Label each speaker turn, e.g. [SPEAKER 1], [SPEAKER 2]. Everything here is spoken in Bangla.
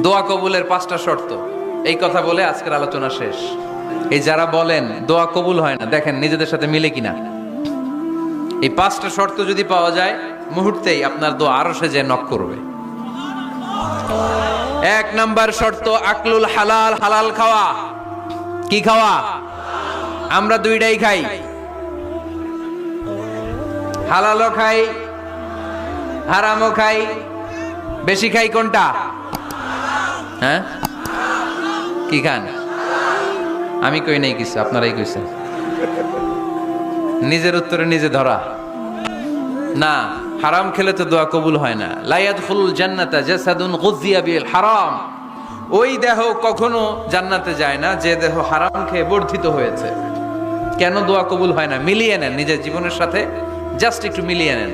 [SPEAKER 1] দোয়া কবুলের 5টা শর্ত, এই কথা বলে আজকের আলোচনা শেষ। এই যারা বলেন দোয়া কবুল হয় না, দেখেন নিজেদের সাথে মিলে কিনা। এই 5টা শর্ত যদি পাওয়া যায়, মুহূর্তেই আপনার দোয়া আরশে যে নক করবে। 1 নাম্বার শর্ত আকলুল হালাল, হালাল খাওয়া। কি খাওয়া? আমরা দুইটাই খাই, হালালও খাই হারামও খাই। বেশি খাই কোনটা? হ্যাঁ, কি খান? আমি কই নাই কিছু, আপনারাই কইছেন। নিজের উত্তরে নিজে ধরা না। হারাম খেলে তো দোয়া কবুল হয় না। লা ইয়াদখুলুল জান্নাতা জাসাদুন গুযিয়া বিল হারাম। ওই দেহ কখনো জান্নাতে যায় না যে দেহ হারাম খেয়ে বর্ধিত হয়েছে। কেন দোয়া কবুল হয় না? মিলিয়ে নেন নিজের জীবনের সাথে, জাস্ট একটু মিলিয়ে নেন।